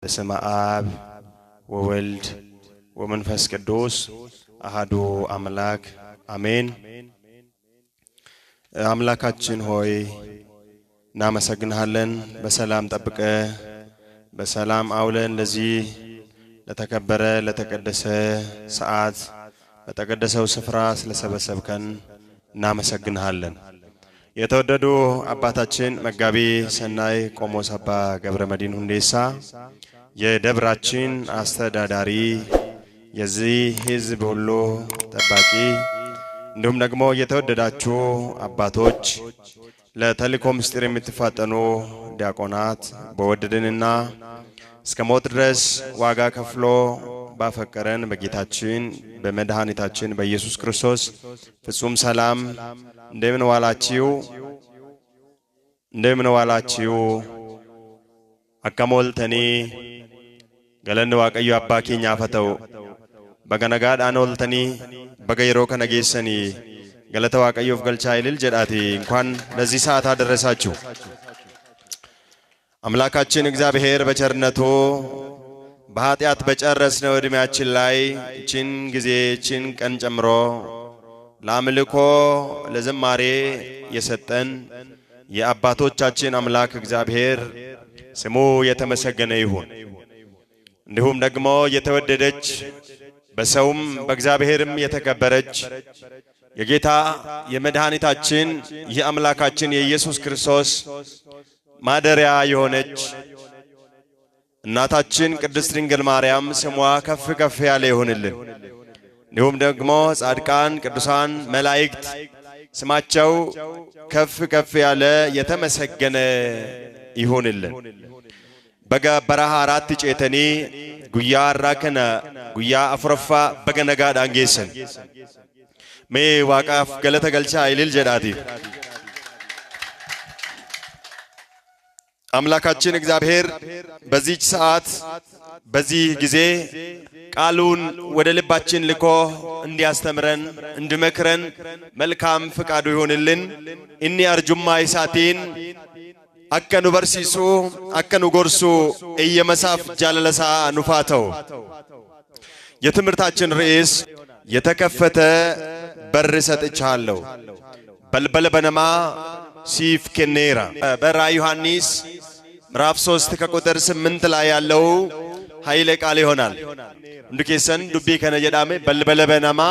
በስመ አብ ወወልድ ወመንፈስ ቅዱስ አሐዱ አምላክ አሜን። አምላካችን ሆይ እናመሰግንሃለን። በሰላም ጠብቀ በሰላም አውለን ለዚህ ለተከበረ ለተቀደሰ ሰዓት በተቀደሰው ስፍራ ስለሰበሰብከን እናመሰግንሃለን። የተወደዱ አባታችን መጋቢ ሰናይ ቆሞስ አባ ገብረመድህን ሁንዴሳ የደብራችን አስተዳዳሪ የዚህ ሕዝብ ሁሉ ጠባቂ እንዲሁም ደግሞ የተወደዳችሁ አባቶች ለተልእኮ ምስጢር የምትፋጠኑ ዲያቆናት በወደደንና እስከ ሞት ድረስ ዋጋ ከፍሎ ባፈቀረን በጌታችን በመድኃኒታችን በኢየሱስ ክርስቶስ ፍጹም ሰላም እንደምን ዋላችሁ አከሞልተኒ ገለን ዋቀዩ አባ ኬኛ ፈተው በገነጋዳን ኦልተኒ በገይሮ ከነጌሰኒ ገለተ ዋቀዩፍ ገልቻ ይልል ጀዳቲ እንኳን ለዚህ ሰዓት አደረሳችሁ። አምላካችን እግዚአብሔር በቸርነቱ በኃጢአት በጨረስነው እድሜያችን ላይ እቺን ጊዜ እቺን ቀን ጨምሮ ለአምልኮ ለዝማሬ የሰጠን የአባቶቻችን አምላክ እግዚአብሔር ስሙ የተመሰገነ ይሁን። እንዲሁም ደግሞ የተወደደች በሰውም በእግዚአብሔርም የተከበረች የጌታ የመድኃኒታችን የአምላካችን የኢየሱስ ክርስቶስ ማደሪያ የሆነች እናታችን ቅድስት ድንግል ማርያም ስሟ ከፍ ከፍ ያለ ይሁንልን። እንዲሁም ደግሞ ጻድቃን ቅዱሳን መላእክት ስማቸው ከፍ ከፍ ያለ የተመሰገነ ይሁንልን። በረሃ አራት ጨተኒ ጉያ አራከነ ጉያ አፍረፋ በገነጋ ዳንጌሰን ሜ ዋቃፍ ገለተ ገልቻ ይልል ጀዳቲ አምላካችን እግዚአብሔር በዚህ ሰዓት በዚህ ጊዜ ቃሉን ወደ ልባችን ልኮ እንዲያስተምረን እንዲመክረን መልካም ፍቃዱ ይሆንልን። እኒ አርጁማ ኢሳቲን አከኑ በርሲሱ አከኑ ጎርሱ እየመሳፍ ጃለለሳ ኑፋተው። የትምህርታችን ርዕስ የተከፈተ በር ሰጥቻለሁ በልበለ በነማ ሲፍ ከኔራ በራዕየ ዮሐንስ ምዕራፍ 3 ከቁጥር 8 ላይ ያለው ኃይለ ቃል ይሆናል። እንዱኬሰን ዱቢ ከነጀዳሜ በልበለ በነማ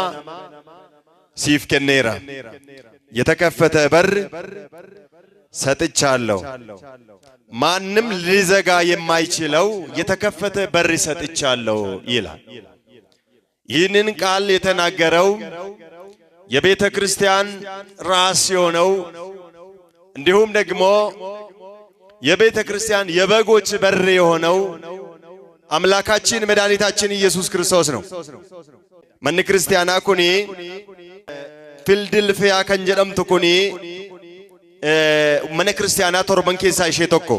ሲፍ ከኔራ የተከፈተ በር ሰጥቻለሁ። ማንም ሊዘጋ የማይችለው የተከፈተ በር ሰጥቻለሁ ይላል። ይህንን ቃል የተናገረው የቤተ ክርስቲያን ራስ የሆነው እንዲሁም ደግሞ የቤተ ክርስቲያን የበጎች በር የሆነው አምላካችን መድኃኒታችን ኢየሱስ ክርስቶስ ነው። መን ክርስቲያና ኩኒ ፊልድልፊያ ከንጀደምቱ ኩኒ መነ ክርስቲያና ቶርበን ኬሳ ኢሼ ቶኮ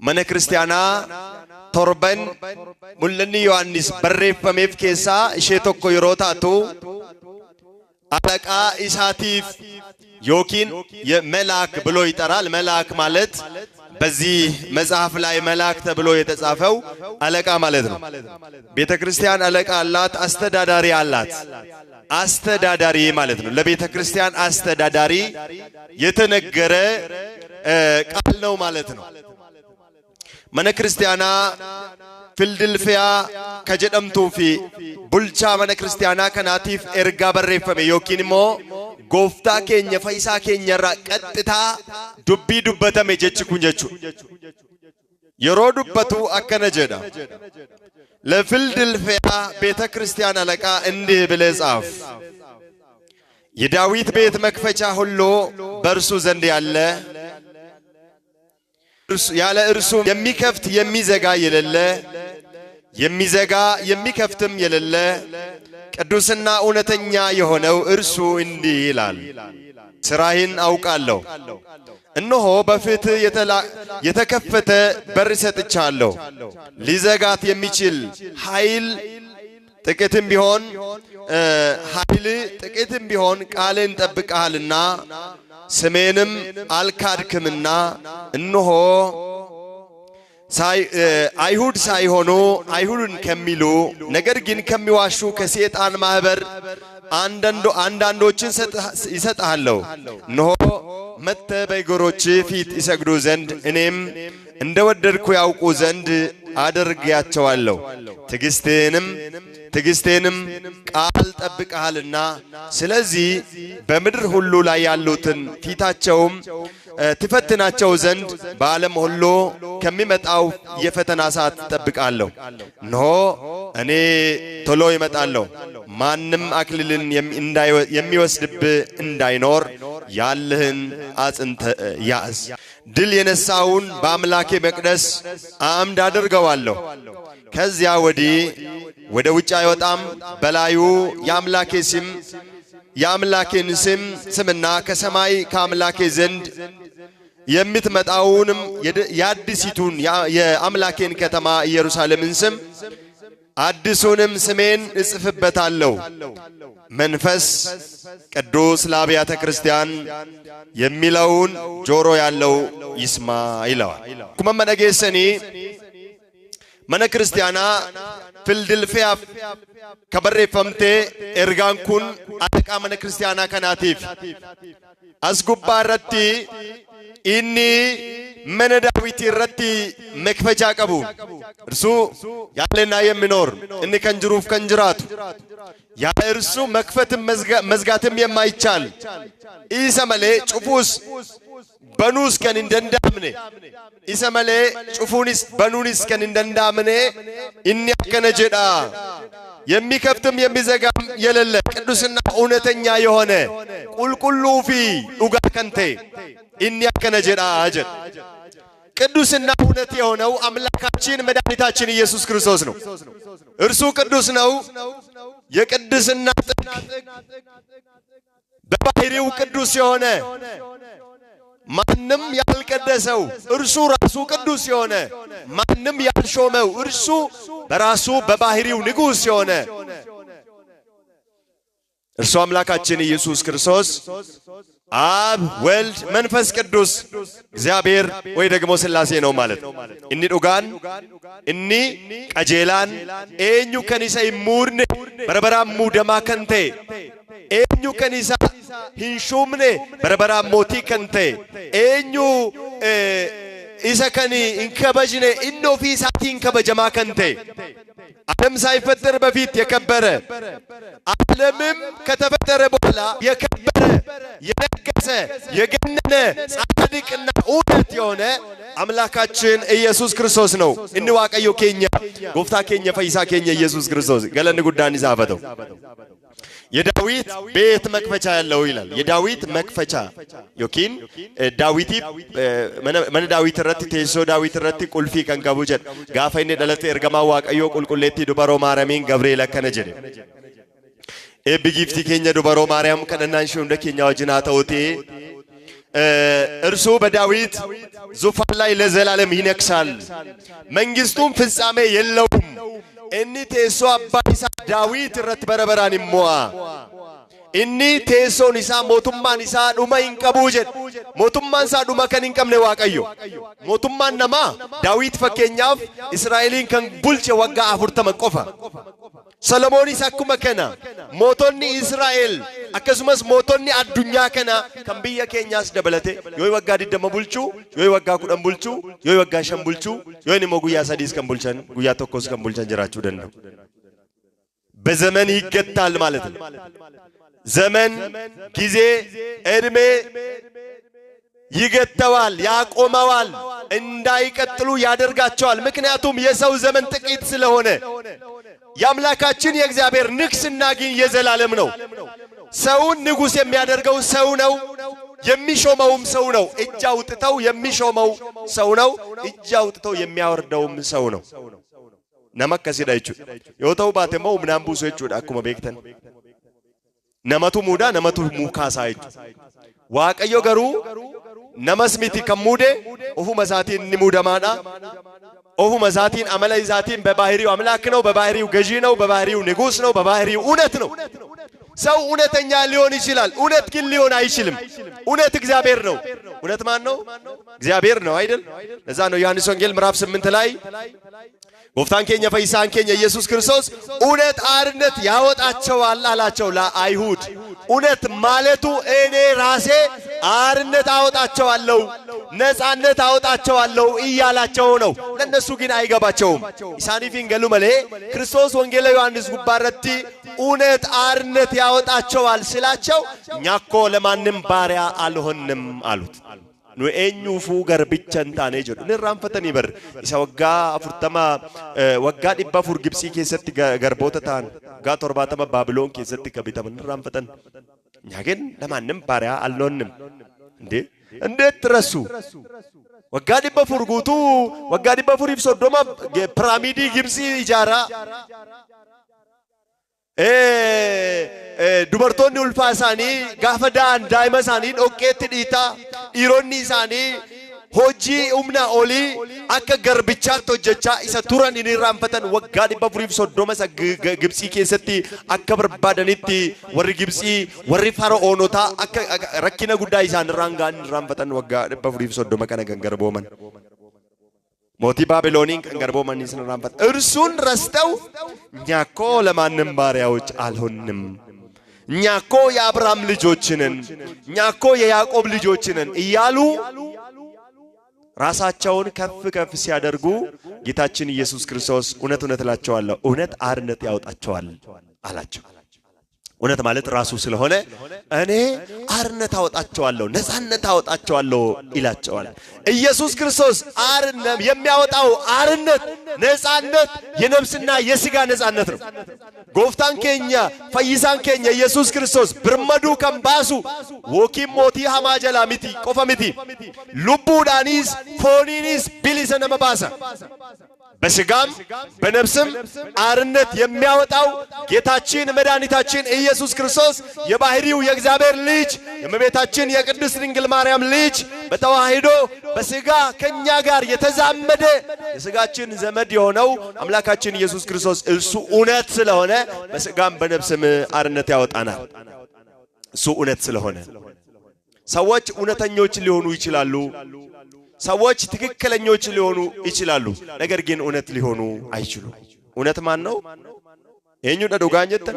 መነ ክርስቲያና ቶርበን ሙለኒ ዮሐንስ በሬፈሜፍ ኬሳ ኢሼ ቶኮ የሮ ታቱ አለቃ ኢሳቲፍ ዮኪን የመላክ ብሎ ይጠራል። መላክ ማለት በዚህ መጽሐፍ ላይ መላክ ተብሎ የተጻፈው አለቃ ማለት ነው። ቤተ ክርስቲያን አለቃ አላት፣ አስተዳዳሪ አላት። አስተዳዳሪ ማለት ነው። ለቤተ ክርስቲያን አስተዳዳሪ የተነገረ ቃል ነው ማለት ነው። መነ ክርስቲያና ፊልድልፊያ ከጀደምቱ ፊ ቡልቻ መነ ክርስቲያና ከናቲፍ ኤርጋ በሬፈሜ ዮኪን ሞ ጎፍታ ኬኛ ፈይሳ ኬኛ ራ ቀጥታ ዱቢ ዱበተሜ ጀችኩን ጀቹ የሮ ዱበቱ አከነ ጀዳ ለፊልድልፊያ ቤተ ክርስቲያን አለቃ እንዲህ ብለህ ጻፍ። የዳዊት ቤት መክፈቻ ሁሉ በእርሱ ዘንድ ያለ እርሱ የሚከፍት የሚዘጋ የሌለ የሚዘጋ የሚከፍትም የሌለ ቅዱስና እውነተኛ የሆነው እርሱ እንዲህ ይላል፣ ስራህን አውቃለሁ፣ እነሆ በፊትህ የተከፈተ በር ሰጥቻለሁ። ሊዘጋት የሚችል ኃይል ጥቂትም ቢሆን ቃልን ጠብቀሃልና ስሜንም አልካድክምና እነሆ አይሁድ ሳይሆኑ አይሁድን ከሚሉ ነገር ግን ከሚዋሹ ከሰይጣን ማህበር አንዳንዶችን ይሰጣለሁ። እነሆ መጥተ በእግሮች ፊት ይሰግዱ ዘንድ እኔም እንደወደድኩ ያውቁ ዘንድ አደርጋቸዋለሁ። ትዕግስቴንም ቃል ጠብቀሃልና ስለዚህ በምድር ሁሉ ላይ ያሉትን ፊታቸውም ትፈትናቸው ዘንድ በዓለም ሁሉ ከሚመጣው የፈተና ሰዓት ጠብቃለሁ። እነሆ እኔ ቶሎ ይመጣለሁ፣ ማንም አክሊልን የሚወስድብ እንዳይኖር ያለህን አጽንተ ያዝ። ድል የነሳውን በአምላኬ መቅደስ አምድ አድርገዋለሁ። ከዚያ ወዲህ ወደ ውጭ አይወጣም። በላዩ የአምላኬን ስምና ከሰማይ ከአምላኬ ዘንድ የምትመጣውንም የአዲሲቱን የአምላኬን ከተማ ኢየሩሳሌምን ስም አዲሱንም ስሜን እጽፍበታለሁ። መንፈስ ቅዱስ ለአብያተ ክርስቲያን የሚለውን ጆሮ ያለው ይስማ ይለዋል። ኩመ መነጌሰኒ መነ ክርስቲያና ፊልድልፊያ ከበሬፈምቴ ኤርጋን ኩን አለቃ መነ ክርስቲያና ከናቲፍ አስጉባ ረቲ ኢኒ መነ ዳዊት ረቲ መክፈቻ ቀቡ እርሱ ያለና የሚኖር እኒ ከንጅሩፍ ከንጅራቱ ያ እርሱ መክፈትም መዝጋትም የማይቻል ኢሰመሌ ጩፉስ በኑስ ከን እንደንዳምኔ ኢሰመሌ ጩፉንስ በኑንስ ከን እንደንዳምኔ እኒ አከነጀዳ የሚከፍትም የሚዘጋም የሌለ ቅዱስና እውነተኛ የሆነ ቁልቁሉ ፊ ዱጋ ከንቴ እኒ አከነጀዳ አጀ ቅዱስና እውነት የሆነው አምላካችን መድኃኒታችን ኢየሱስ ክርስቶስ ነው። እርሱ ቅዱስ ነው። የቅድስና ጥግ በባህሪው ቅዱስ የሆነ ማንም ያልቀደሰው እርሱ ራሱ ቅዱስ የሆነ ማንም ያልሾመው እርሱ በራሱ በባህሪው ንጉስ የሆነ እርሱ አምላካችን ኢየሱስ ክርስቶስ አብ ወልድ መንፈስ ቅዱስ እግዚአብሔር ወይ ደግሞ ሥላሴ ነው ማለት ነው። እኒ ዱጋን እኒ ቀጄላን ኤኙ ከኒሳ ይሙርነ በረበራሙ ደማ ከንቴ ኤኙ ከኒሳ ሂንሹምነ በረበራ ሞቲ ከንቴ ኤኙ ኢሳ ከኒ እንከበጅነ ኢኖ ፊሳቲ እንከበጀማ ከንቴ ዓለም ሳይፈጠር በፊት የከበረ ዓለምም ከተፈጠረ በኋላ የከበረ የነገሰ የገነነ ጻድቅና እውነት የሆነ አምላካችን ኢየሱስ ክርስቶስ ነው። እንዋቀዮ ኬኛ ጎፍታ ኬኛ ፈይሳ ኬኛ ኢየሱስ ክርስቶስ ገለን ጉዳን ይዛፈተው የዳዊት ቤት መክፈቻ ያለው ይላል። የዳዊት መክፈቻ ዮኪን ዳዊቲ መነ ዳዊት ረቲ ቴሶ ዳዊት ረቲ ቁልፊ ከንቀቡ ጀድ ጋፈይነ ደለተ ኤርገማ ዋቀዮ ቁልቁሌቲ ዱበሮ ማርያምን ገብርኤል ከነጀደ ኤብጊፍቲ ኬኛ ዱበሮ ማርያም ከነናንሽ እንደ ኬኛ ወጅና ተውቴ እርሱ በዳዊት ዙፋን ላይ ለዘላለም ይነግሳል፣ መንግስቱም ፍጻሜ የለውም። እኒ ቴሶ አባይሳ ዳዊት ረት በረበራን ይሞአ እኒ ቴሶን ኢሳ ሞቱማን ኢሳ ዱማ ይንቀቡ ጀድ ሞቱማን ሳ ዱማ ከን ይንቀምነ ዋቀዮ ሞቱማን ነማ ዳዊት ፈከኛፍ እስራኤልን ከን ቡልቸ ወጋ አፉርተ መቆፋ ሰሎሞኒስ አኩመ ከና ሞቶኒ እስራኤል አከሱመስ ሞቶኒ አዱኛ ከና ከምብየ ኬኛስ ደበለቴ ዮይ ወጋ ዲደመ ቡልቹ ዮይ ወጋ ኩደን ቡልቹ ዮይ ወጋ ሸም ቡልቹ ዮይ ንሞ ጉያ ሰዲስ ከን ቡልቸን ጉያ ተኮስ ከን ቡልቸን ጀራቹ ደንደው በዘመን ይገታል ማለት ነው። ዘመን ጊዜ እድሜ ይገተዋል፣ ያቆመዋል፣ እንዳይቀጥሉ ያደርጋቸዋል። ምክንያቱም የሰው ዘመን ጥቂት ስለሆነ የአምላካችን የእግዚአብሔር ንግስና ግን የዘላለም ነው። ሰውን ንጉስ የሚያደርገው ሰው ነው፣ የሚሾመውም ሰው ነው። እጅ አውጥተው የሚሾመው ሰው ነው፣ እጅ አውጥተው የሚያወርደውም ሰው ነው። ነመከሲ ዳይቹ የወተው ባተመው ምናም ቡሶ እጩ አኩመ ቤክተን ነመቱ ሙዳ ነመቱ ሙካሳይቹ ዋቀዮ ገሩ ነመስሚቲ ከሙዴ ኦሁ መሳቲን ንሙደማዳ ኦሁ መሳቲን አመላይ ዛቲን በባህሪው አምላክ ነው፣ በባህሪው ገዢ ነው፣ በባህሪው ንጉስ ነው፣ በባህሪው እውነት ነው። ሰው እውነተኛ ሊሆን ይችላል፣ እውነት ግን ሊሆን አይችልም። እውነት እግዚአብሔር ነው። እውነት ማን ነው? እግዚአብሔር ነው አይደል? ለዛ ነው ዮሐንስ ወንጌል ምዕራፍ 8 ላይ ጎፍታን ኬኛ ፈይሳን ኬኛ ኢየሱስ ክርስቶስ እውነት አርነት ያወጣቸዋል አላቸው ለአይሁድ። እውነት ማለቱ እኔ ራሴ አርነት አወጣቸዋለሁ ነፃነት አወጣቸዋለሁ እያላቸው ነው። ለነሱ ግን አይገባቸውም። ኢሳኒፊን ገሉ መሌ ክርስቶስ ወንጌል ዮሐንስ ጉባረቲ እውነት አርነት ያወጣቸዋል ስላቸው እኛኮ ለማንም ባሪያ አልሆንም አሉት። ኑኤኙፉ ገርብቻን ታኔ ጀዱ ንራንፈተን ይበር ኢሳወጋ አፍርተማ ወጋ ዲባ ፉር ግብጽ ከሰት ገርቦታ ታን ጋ 40 ባቢሎን ከሰት ከቢተም ንራንፈተን እኛ ግን ለማንም ባሪያ አልሆንም። እንዴት ትረሱ? ወጋ ዲባ ፉር ጉቱ ወጋ ዲባ ፉር ይብሶዶማ ፒራሚዲ ግብጽ ኢጃራ dubartoonni ulfaa isaanii gaafa da'an daa'ima isaanii dhoqqeetti dhiitaa dhiironni isaanii hojii humna olii akka garbichaatti hojjechaa isa turan inni raanfatan waggaa 430 isa Gibxii keessatti akka barbaadanitti warri Gibxii warri Fara'oonotaa akka rakkina guddaa isaan irraan ga'an raanfatan waggaa 430 kana kan garbooman. ሞቲ ባቢሎኒን ከንገርቦማን ይስነራንፈት እርሱን ረስተው እኛኮ ለማንም ባሪያዎች አልሆንም እኛኮ የአብርሃም ልጆች ነን እኛኮ የያዕቆብ ልጆች ነን እያሉ ራሳቸውን ከፍ ከፍ ሲያደርጉ ጌታችን ኢየሱስ ክርስቶስ እውነት እውነት እላቸዋለሁ እውነት አርነት ያወጣቸዋል አላቸው። እውነት ማለት ራሱ ስለሆነ እኔ አርነት አወጣቸዋለሁ ነፃነት አወጣቸዋለሁ ይላቸዋል። ኢየሱስ ክርስቶስ አርነት የሚያወጣው አርነት ነፃነት የነፍስና የሥጋ ነፃነት ነው። ጎፍታን ኬኛ ፈይሳን ኬኛ ኢየሱስ ክርስቶስ ብርመዱ ከምባሱ ወኪም ሞቲ ሐማጀላ ሚቲ ቆፈ ሚቲ ሉቡዳኒስ ፎኒኒስ ቢሊሰ ነመባሳ በሥጋም በነፍስም አርነት የሚያወጣው ጌታችን መድኃኒታችን ኢየሱስ ክርስቶስ የባህሪው የእግዚአብሔር ልጅ የእመቤታችን የቅድስት ድንግል ማርያም ልጅ በተዋህዶ በሥጋ ከኛ ጋር የተዛመደ የሥጋችን ዘመድ የሆነው አምላካችን ኢየሱስ ክርስቶስ እርሱ እውነት ስለሆነ በሥጋም በነፍስም አርነት ያወጣናል። እሱ እውነት ስለሆነ ሰዎች እውነተኞች ሊሆኑ ይችላሉ። ሰዎች ትክክለኞች ሊሆኑ ይችላሉ። ነገር ግን እውነት ሊሆኑ አይችሉም። እውነት ማን ነው? የኙ ደዱጋኘተን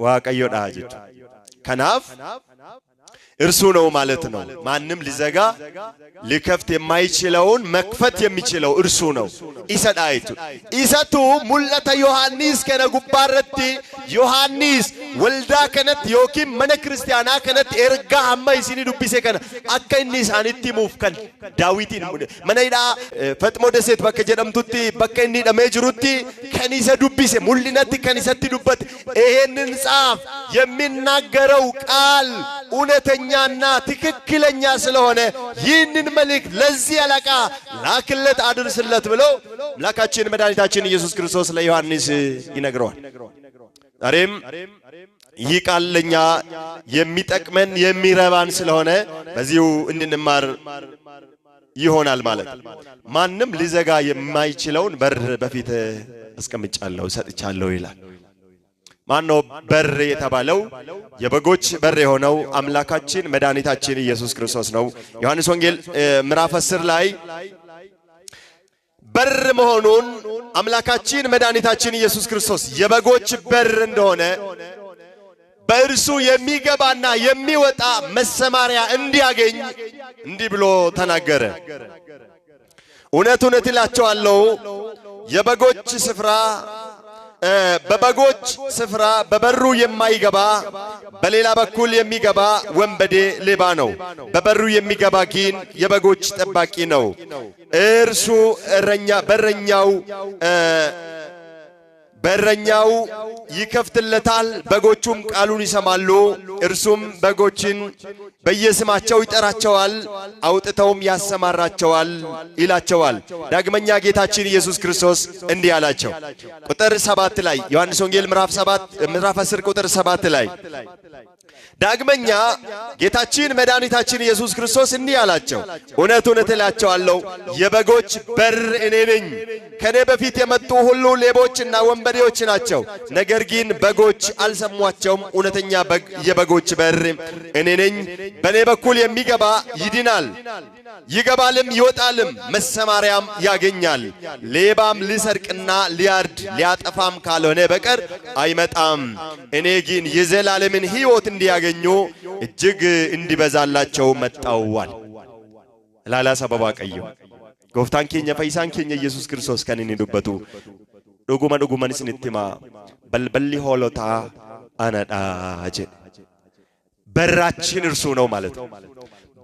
ዋቀዮ ዳጅት ከናፍ እርሱ ነው ማለት ነው። ማንም ሊዘጋ ሊከፍት የማይችለውን መክፈት የሚችለው እርሱ ነው። ኢሰዳይቱ ኢሰቱ ሙለተ ዮሐንስ ከነ ጉባረቲ ዮሐንስ ወልዳ ከነት ዮኪም መነ ክርስቲያና ከነት ኤርጋ አማ ይሲኒ ዱቢሴ ከነ አከኒ ሳኒቲ ሙፍከን ዳዊቲን መነይዳ ፈጥሞ ደሴት በከ ጀደምቱቲ በከኒ ደሜጅሩቲ ከኒሰ ዱቢሴ ሙልነቲ ከኒሰቲ ዱበት ይሄንን ጻፍ የሚናገረው ቃል እውነተኛና ትክክለኛ ስለሆነ ይህንን መልእክት ለዚህ አለቃ ላክለት አድርስለት ብሎ አምላካችን መድኃኒታችን ኢየሱስ ክርስቶስ ለዮሐንስ ይነግረዋል። ዛሬም ይህ ቃል ለኛ የሚጠቅመን የሚረባን ስለሆነ በዚሁ እንድንማር ይሆናል ማለት ማንም ሊዘጋ የማይችለውን በር በፊት አስቀምጫለሁ ሰጥቻለሁ ይላል። ማነው በር የተባለው? የበጎች በር የሆነው አምላካችን መድኃኒታችን ኢየሱስ ክርስቶስ ነው። ዮሐንስ ወንጌል ምዕራፍ 10 ላይ በር መሆኑን አምላካችን መድኃኒታችን ኢየሱስ ክርስቶስ የበጎች በር እንደሆነ በእርሱ የሚገባና የሚወጣ መሰማሪያ እንዲያገኝ እንዲህ ብሎ ተናገረ። እውነት እውነት እላችኋለሁ የበጎች ስፍራ በበጎች ስፍራ በበሩ የማይገባ በሌላ በኩል የሚገባ ወንበዴ ሌባ ነው። በበሩ የሚገባ ግን የበጎች ጠባቂ ነው። እርሱ በረኛው ይከፍትለታል፣ በጎቹም ቃሉን ይሰማሉ። እርሱም በጎችን በየስማቸው ይጠራቸዋል፣ አውጥተውም ያሰማራቸዋል ይላቸዋል። ዳግመኛ ጌታችን ኢየሱስ ክርስቶስ እንዲህ አላቸው። ቁጥር 7 ላይ ዮሐንስ ወንጌል ምዕራፍ 10 ቁጥር 7 ላይ ዳግመኛ ጌታችን መድኃኒታችን ኢየሱስ ክርስቶስ እንዲህ አላቸው፣ እውነት እውነት እላቸዋለሁ የበጎች በር እኔ ነኝ። ከኔ በፊት የመጡ ሁሉ ሌቦችና ወንበዴዎች ናቸው፣ ነገር ግን በጎች አልሰሟቸውም። እውነተኛ የበጎች በር እኔ ነኝ። በኔ በኩል የሚገባ ይድናል፣ ይገባልም ይወጣልም መሰማሪያም ያገኛል። ሌባም ሊሰርቅና ሊያርድ ሊያጠፋም ካልሆነ በቀር አይመጣም። እኔ ግን የዘላለምን ሕይወት እንዲያገኙ እጅግ እንዲበዛላቸው መጣዋል። ላላ ሰበባ ቀዩ ጎፍታን ኬኛ ፈይሳን ኬኛ ኢየሱስ ክርስቶስ ከነኒ ዱበቱ ዱጉማን ስንትማ በልበሊ ሆሎታ አነዳ ጀ በራችን እርሱ ነው ማለት ነው።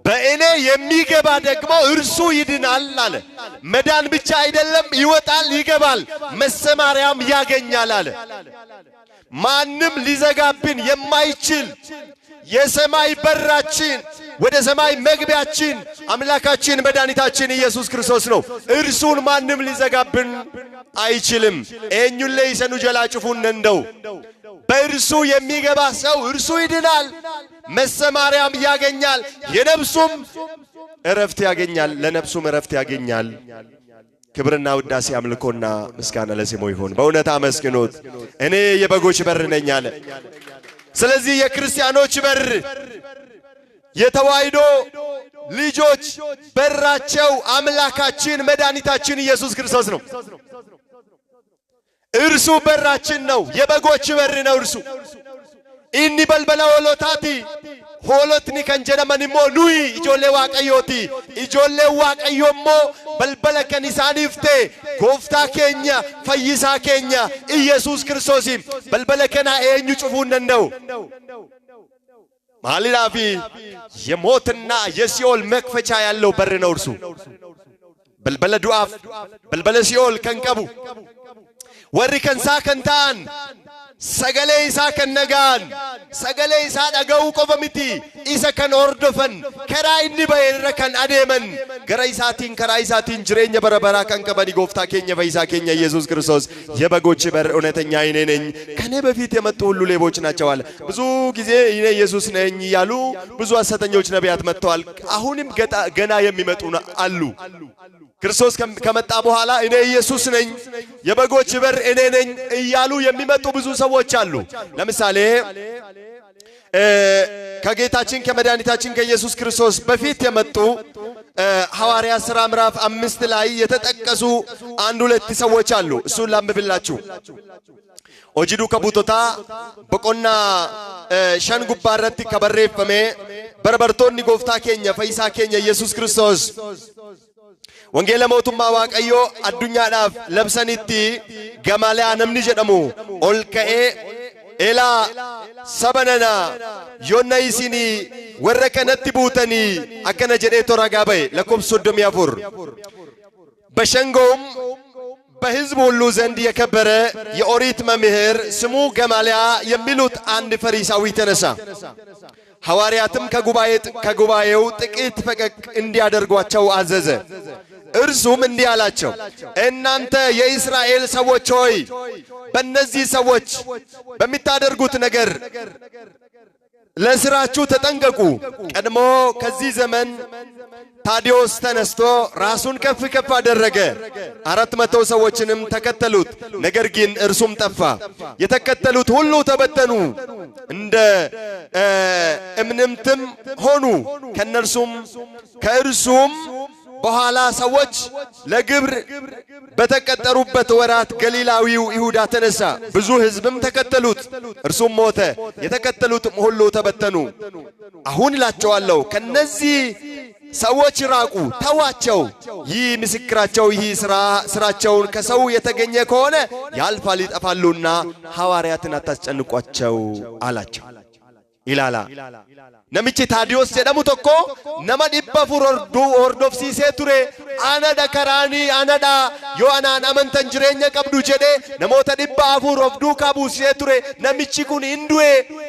በእኔ የሚገባ ደግሞ እርሱ ይድናል አለ። መዳን ብቻ አይደለም፣ ይወጣል፣ ይገባል፣ መሰማሪያም ያገኛል አለ። ማንም ሊዘጋብን የማይችል የሰማይ በራችን ወደ ሰማይ መግቢያችን አምላካችን መድኃኒታችን ኢየሱስ ክርስቶስ ነው። እርሱን ማንም ሊዘጋብን አይችልም። ኤኙለ ይሰኑ ጀላጭፉን እንደው በእርሱ የሚገባ ሰው እርሱ ይድናል፣ መሰማሪያም ያገኛል፣ የነፍሱም እረፍት ያገኛል፣ ለነፍሱም እረፍት ያገኛል። ክብርና ውዳሴ አምልኮና ምስጋና ለስሙ ይሁን። በእውነት አመስግኑት። እኔ የበጎች በር ነኝ አለ። ስለዚህ የክርስቲያኖች በር የተዋሕዶ ልጆች በራቸው አምላካችን መድኃኒታችን ኢየሱስ ክርስቶስ ነው። እርሱ በራችን ነው። የበጎች በር ነው እርሱ። ኢኒ በልበላ ሆሎታቲ ሆሎትኒ ከንጀደመንሞ ኑይ ኢጆሌ ዋቀዮቲ ኢጆሌ ዋቀዮሞ በልበለ ከኒሳኒፍቴ ጎፍታ ኬኛ ፈይሳ ኬኛ ኢየሱስ ክርስቶስ በልበለ ከና ኤኙ ጩፉን ነው ማሊላፊ የሞትና የሲኦል መክፈቻ ያለው በር ነው እርሱ። በልበለ ዱአፍ በልበለ ሲኦል ከንቀቡ ወሪ ከንሳ ከንታን ሰገሌ ኢሳ ከነጋን ሰገሌ ኢሳ ዳገው ቆፈሚቲ ኢሳ ከን ኦርዶፈን ከራይኒ በየረ ከን አዴመን ገራይሳቲን ከራይሳቲን ጅሬኛ በረበራ ከንቀበኒ ጎፍታ ኬኛ ፈይሳ ኬኛ ኢየሱስ ክርስቶስ የበጎች በር እውነተኛ እኔ ነኝ፣ ከኔ በፊት የመጡ ሁሉ ሌቦች ናቸው አለ። ብዙ ጊዜ እኔ ኢየሱስ ነኝ ያሉ ብዙ ሐሰተኞች ነቢያት መጥተዋል። አሁንም ገና የሚመጡ አሉ። ክርስቶስ ከመጣ በኋላ እኔ ኢየሱስ ነኝ የበጎች በር እኔ ነኝ እያሉ የሚመጡ ብዙ ሰዎች አሉ። ለምሳሌ ከጌታችን ከመድኃኒታችን ከኢየሱስ ክርስቶስ በፊት የመጡ ሐዋርያ ሥራ ምዕራፍ 5 ላይ የተጠቀሱ አንድ ሁለት ሰዎች አሉ። እሱን ላንብብላችሁ። ኦጂዱ ከቡቶታ በቆና ሸን ጉባረት ከበሬፈሜ በርበርቶኒ ጎፍታ ኬኛ ፈይሳ ኬኛ ኢየሱስ ክርስቶስ ወንጌለ ሞቱማ ዋቀዮ አዱኛዳፍ ለብሰኒቲ ገማሊያ ነምኒ ጀደሙ ኦልከኤ ኤላ ሰበነና ዮናይሲኒ ወረከነቲ ቡተኒ አከነ ጀዴ ቶራጋበይ ለኮብስ ሶዶም ያፉር በሸንጎም በሕዝብ ሁሉ ዘንድ የከበረ የኦሪት መምህር ስሙ ገማሊያ የሚሉት አንድ ፈሪሳዊ ተነሳ። ሐዋርያትም ከጉባኤው ጥቂት ፈቀቅ እንዲያደርጓቸው አዘዘ። እርሱም እንዲህ አላቸው፣ እናንተ የእስራኤል ሰዎች ሆይ በእነዚህ ሰዎች በሚታደርጉት ነገር ለስራችሁ ተጠንቀቁ። ቀድሞ ከዚህ ዘመን ታዲዮስ ተነስቶ ራሱን ከፍ ከፍ አደረገ፣ 400 ሰዎችንም ተከተሉት። ነገር ግን እርሱም ጠፋ። የተከተሉት ሁሉ ተበተኑ፣ እንደ እምንምትም ሆኑ። ከእርሱም በኋላ ሰዎች ለግብር በተቀጠሩበት ወራት ገሊላዊው ይሁዳ ተነሳ፣ ብዙ ሕዝብም ተከተሉት። እርሱም ሞተ፣ የተከተሉትም ሁሉ ተበተኑ። አሁን እላቸዋለሁ ከነዚህ ሰዎች ራቁ፣ ተዋቸው። ይህ ምስክራቸው፣ ይህ ስራቸውን ከሰው የተገኘ ከሆነ ያልፋል፣ ይጠፋሉና ሐዋርያትን አታስጨንቋቸው አላቸው ይላላ። ነምቺ ታዲዮስ ጀደሙ ቶኮ ነማ ዲባ ፉሮርዱ ኦርዶፍሲሴ ቱሬ አነዳ ከራኒ አነዳ ዮአናን አመንተን ጅሬኛ ቀብዱ ጀዴ ነሞተ ዲባ አፉር ኦፍ ዱካ ቡሴ ቱሬ ነምቺ ኩን ኢንዱዌ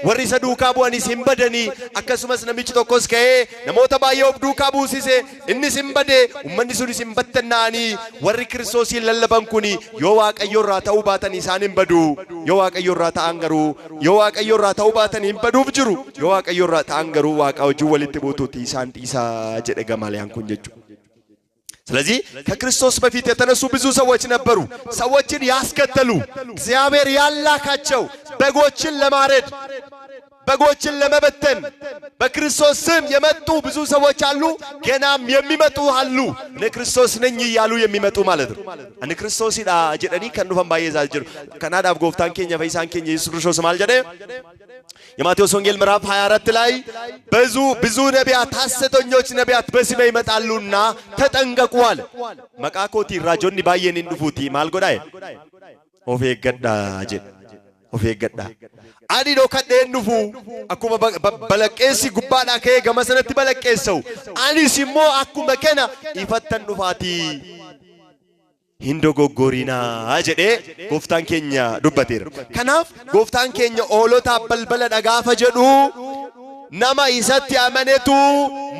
ወሪሰ ዱካ ቡአኒ ሲምበደኒ አከሱመስ ነምቺ ቶኮስ ከኤ ነሞተ ባየ ኦፍ ዱካ ቡሲሴ እኒ ሲምበዴ ኡመኒ ሱኒ ሲምበተናኒ ወሪ ክርስቶስ ይለለበንኩኒ ዮ ዋቀዮራ ተው ባተን ኢሳንን በዱ waaqayyo irraa ta'an garuu yoo waaqayyo irraa ta'uu baatan hin baduuf jiru yoo waaqayyo irraa ta'an garuu waaqa wajjin walitti buutuuti isaan dhiisaa jedhe Gamaaliyaan kun jechuudha ስለዚህ ከክርስቶስ በፊት የተነሱ ብዙ ሰዎች ነበሩ ሰዎችን ያስከተሉ እግዚአብሔር ያላካቸው በጎችን ለማረድ በጎችን ለመበተን በክርስቶስ ስም የመጡ ብዙ ሰዎች አሉ ገናም የሚመጡ አሉ ለክርስቶስ ነኝ ይያሉ የሚመጡ ማለት ነው አን ክርስቶስ ይዳ ጀደኒ ከንዱፈን ባየዛል ጅሩ ከናዳፍ ጎፍታን ኬኛ ፈይሳን ኬኛ ኢየሱስ ክርስቶስ ማልጀደ የማቴዎስ ወንጌል ምዕራፍ 24 ላይ ብዙ ነቢያት ሐሰተኞች ነቢያት በስሜ ይመጣሉና ተጠንቀቁዋል መቃኮቲ ራጆኒ ባየን እንዱፉቲ ማልጎዳይ ኦፌ ገዳ ጀ ኦፌ ገዳ አዲ ዶ ከደን ዱፉ አኩማ በለቄሲ ጉባዳ ከ ገመሰነት በለቄሰው አኒ ሲሞ አኩማ ከና ይፈተን ዱፋቲ hindo goggorina jedhe gooftaan keenya dubbateera kanaaf gooftaan keenya oolota balbala dhagaafa jedhu nama isatti amanetu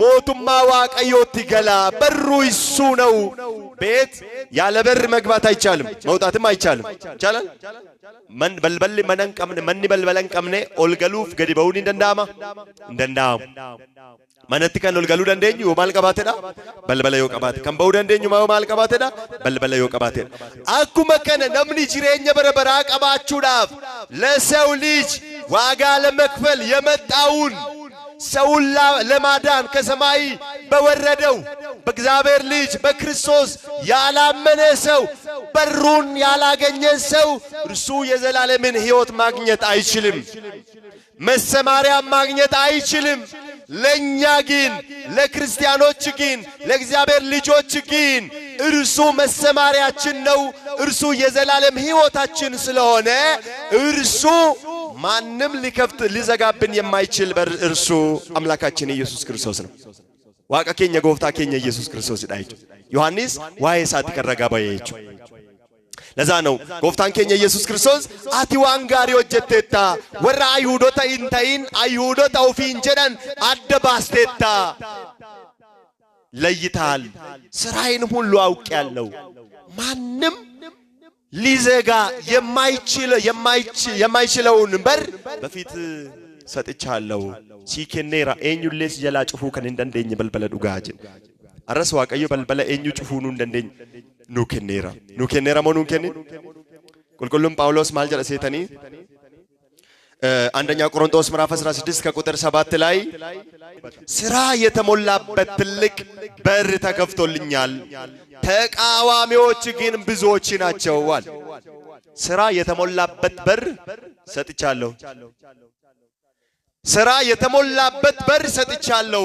mootummaa waaqayyootti gala barru isuu ነው ቤት ያለ በር መግባት አይቻልም መውጣትም አይቻልም ይቻላል ማን በልበል ማንን ቀምነ ማን በልበለን ቀምነ ኦልገሉፍ ገዲበውን እንደንዳም ማነቲ ከን ኦልገሉ ደንደኙ ማል ቀባተዳ በልበለ ዮ ቀባተ ከን በው ደንደኙ ማል ቀባተዳ በልበለ ዮ ቀባተ አኩመ ከነ ነምኒ ጅሬኛ በረበራ ቀባቹዳፍ ለሰው ልጅ ዋጋ ለመክፈል የመጣውን ሰውላ ለማዳን ከሰማይ በወረደው በእግዚአብሔር ልጅ በክርስቶስ ያላመነ ሰው በሩን ያላገኘ ሰው እርሱ የዘላለምን ሕይወት ማግኘት አይችልም መሰማሪያ ማግኘት አይችልም ለኛ ግን ለክርስቲያኖች ግን ለእግዚአብሔር ልጆች ግን እርሱ መሰማሪያችን ነው እርሱ የዘላለም ሕይወታችን ስለሆነ እርሱ ማንም ሊከፍት ሊዘጋብን የማይችል በር እርሱ አምላካችን ኢየሱስ ክርስቶስ ነው ዋቃ ኬኛ ጎፍታ ኬኛ ኢየሱስ ክርስቶስ ዳይጭ ዮሐንስ ዋይ ሳት ከረጋ ባየች ለዛ ነው ጎፍታን ኬኛ ኢየሱስ ክርስቶስ አቲ ዋንጋሪ ወጀቴታ ወራ አይሁዶታ ኢንታይን አይሁዶታ ኦፊን ጀዳን አደባስቴታ ለይታል ስራይን ሁሉ አውቅ ያለው ማንም ሊዘጋ የማይችለውን በር በፊት ሰጥቻለሁ ሲከኔራ ኤኙሌስ ጀላ ጭፉ ከን እንደንደኝ በልበለ ዱጋጅ አረስ ዋቀዩ በልበለ ኤኙ ጭፉኑ እንደንደኝ ኑከኔራ ሞኑን ከኒ ቁልቁሉም ጳውሎስ ማልጀለ ሴተኒ አንደኛ ቆሮንቶስ ምዕራፍ 16 ከቁጥር 7 ላይ ስራ የተሞላበት ትልቅ በር ተከፍቶልኛል ተቃዋሚዎች ግን ብዙዎች ናቸው አለ ስራ የተሞላበት በር ሰጥቻለሁ ስራ የተሞላበት በር ሰጥቻለሁ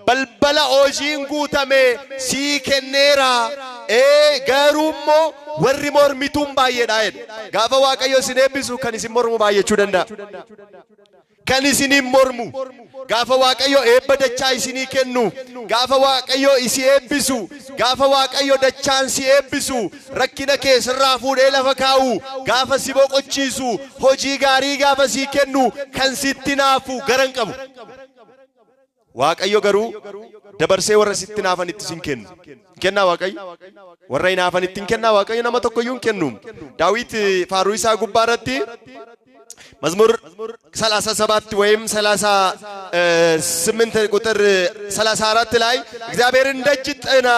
በልበላ ኦጂን ጉተሜ ሲከኔራ ገሩሞ ወሪ ሞርሚቱም ባየዳይድ ጋፋ ዋቀዮ ሲኔብሱ ከኒሲ ሞርሙ ባየቹ ደንዳ ከኒሲኒ ሞርሙ ጋፋ ዋቀዮ ኤበደቻ ኢሲኒ ከኑ ጋፋ ዋቀዮ ኢሲ ኤብሱ ጋፋ ዋቀዮ ደቻን ሲ ኤብሱ ረኪነ ከስራፉ ለፈካው ጋፋ ሲቦቆቺሱ ሆጂ ጋሪ ጋፋ ሲከኑ ከንሲትናፉ ገረንቀቡ waaqayyo garuu dabarsee warra sitti naafan itti sin kennu kenna waaqayyo warra inaafan itti kenna waaqayyo nama tokkoyyuu kennu daawit faaruu isaa gubbaarratti መዝሙር 37 ወይም 38 ቁጥር 34 ላይ እግዚአብሔርን ደጅ ጥና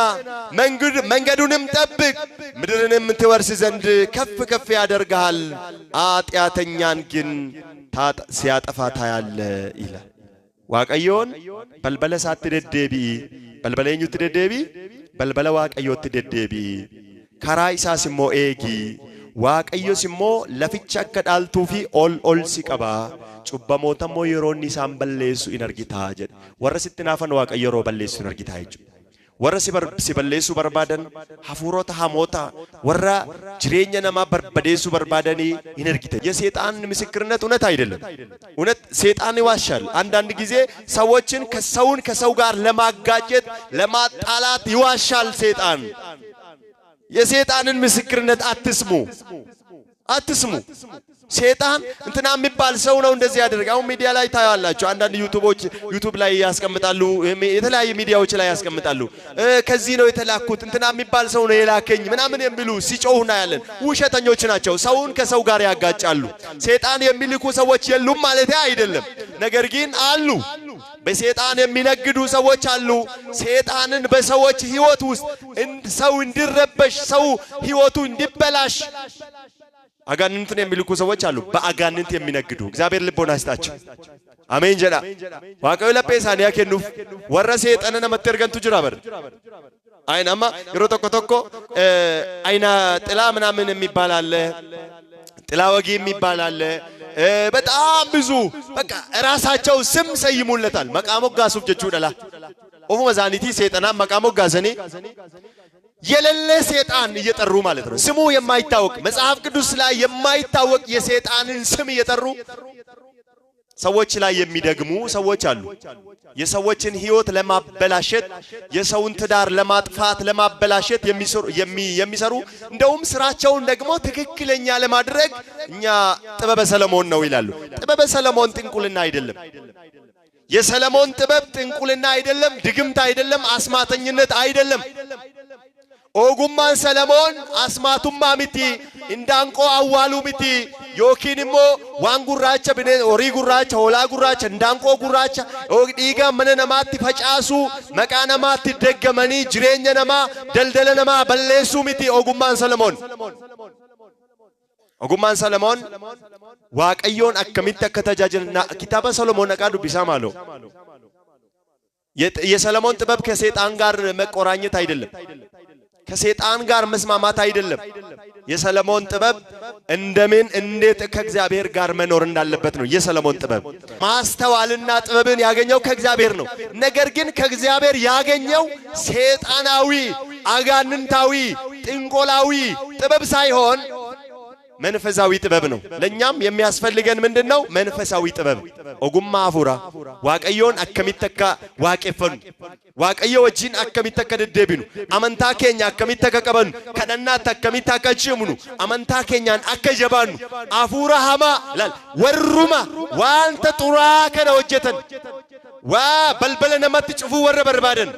መንገዱንም ጠብቅ ምድርንም ትወርስ ዘንድ ከፍ ከፍ ያደርጋል ኃጢአተኛን ግን ሲያጠፋ ታያለ ይላል ዋቀዮን በልበለ ሳት ደደቢ በልበለኙ ትደደቢ በልበለ ዋቀዮ ትደደቢ ካራይሳ ሲሞ ኤጊ ዋቀዮ ሲሞ ለፍቻ ከዳልቱፊ ኦል ሲቀባ ጩበሞተሞ የሮኒ ሳምበለሱ ኢነርጊታ ጀድ ወረስትናፈን ዋቀዮ ሮ በለሱ ኢነርጊታ ይጭ ወረሲ በለሱ በርባደን ሐፉሮታ ሐሞታ ወራ ጅሬኛ ነማ በርበደሱ በርባደኒ ኢነርጊታ የሰይጣን ምስክርነት እውነት አይደለም እውነት ሰይጣን ይዋሻል አንዳንድ ጊዜ ሰዎችን ከሰው ጋር ለማጋጨት ለማጣላት ይዋሻል ሰይጣን የሰይጣንን ምስክርነት አትስሙ ሰይጣን እንትና የሚባል ሰው ነው እንደዚህ ያደርጋል። አሁን ሚዲያ ላይ ታያላችሁ። አንዳንድ ዩቲዩብ ላይ ያስቀምጣሉ፣ የተለያየ ሚዲያዎች ላይ ያስቀምጣሉ። ከዚህ ነው የተላኩት እንትና የሚባል ሰው ነው የላከኝ ምናምን የሚሉ ሲጮሁና ያለን ውሸተኞች ናቸው። ሰውን ከሰው ጋር ያጋጫሉ። ሰይጣን የሚልኩ ሰዎች የሉም ማለት አይደለም። ነገር ግን አሉ። በሰይጣን የሚነግዱ ሰዎች አሉ። ሰይጣንን በሰዎች ህይወት ውስጥ ሰው እንዲረበሽ ሰው ህይወቱ እንዲበላሽ አጋንንትን የሚልኩ ሰዎች አሉ። በአጋንንት የሚነግዱ እግዚአብሔር ልቦና ይስጣቸው። አሜን ጀዳ ዋቀው ለጴሳን ያከኑፍ ወረሰ የጠነነ መተርገንቱ ጅራ በር አይናማ ይሮተኮ ተኮ አይና ጥላ ምናምን የሚባል አለ። ጥላ ወጊ የሚባል አለ። በጣም ብዙ በቃ ራሳቸው ስም ሰይሙለታል። መቃሞ ጋሱፍ ጀቹ ደላ ኦፉ መዛኒቲ ሰይጣና መቃሞ ጋዘኔ የለለ ሰይጣን እየጠሩ ማለት ነው። ስሙ የማይታወቅ መጽሐፍ ቅዱስ ላይ የማይታወቅ የሰይጣንን ስም እየጠሩ ሰዎች ላይ የሚደግሙ ሰዎች አሉ። የሰዎችን ህይወት ለማበላሸት የሰውን ትዳር ለማጥፋት ለማበላሸት የሚሰሩ እንደውም ስራቸውን ደግሞ ትክክለኛ ለማድረግ እኛ ጥበበ ሰለሞን ነው ይላሉ። ጥበበ ሰለሞን ጥንቁልና አይደለም። የሰለሞን ጥበብ ጥንቁልና አይደለም፣ ድግምት አይደለም፣ አስማተኝነት አይደለም። ኦጉማን ሰለሞን አስማቱማ ሚቲ እንዳንቆ አዋሉ ሚቲ ዮኪንሞ ዋን ጉራቻ ብነ ኦሪ ጉራቻ ሆላ ጉራቻ እንዳንቆ ጉራቻ ኦዲጋ መነ ነማቲ ፈጫሱ መቃ ነማቲ ደገመኒ ጅሬኛ ነማ ደልደለ ነማ በለሱ ሚቲ ኦጉማን ሰለሞን ዋቀዮን አከሚት ተከታጃጅልና ኪታበ ሰሎሞን ነቃዱ ቢሳማሎ የሰለሞን ጥበብ ከሰይጣን ጋር መቆራኘት አይደለም። ከሰይጣን ጋር መስማማት አይደለም። የሰለሞን ጥበብ እንደምን እንዴት ከእግዚአብሔር ጋር መኖር እንዳለበት ነው። የሰለሞን ጥበብ ማስተዋልና ጥበብን ያገኘው ከእግዚአብሔር ነው። ነገር ግን ከእግዚአብሔር ያገኘው ሰይጣናዊ አጋንንታዊ ጥንቆላዊ ጥበብ ሳይሆን መንፈሳዊ ጥበብ ነው። ለኛም የሚያስፈልገን ምንድነው? መንፈሳዊ ጥበብ ኦጉማ አፉራ ዋቀዮን አከሚተካ ዋቀፈኑ ዋቀዮ ወጂን አከሚተካ ደደቢኑ አመንታ ኬኛ አከሚተካ ቀበኑ ከደናት አከሚተካ ጭሙኑ አመንታ ኬኛን አከጀባኑ አፉራ ሃማ ላል ወሩማ ዋንተ ጡራ ከነ ወጀተን ዋ በልበለ ነማት ጭፉ ወረ በርባደን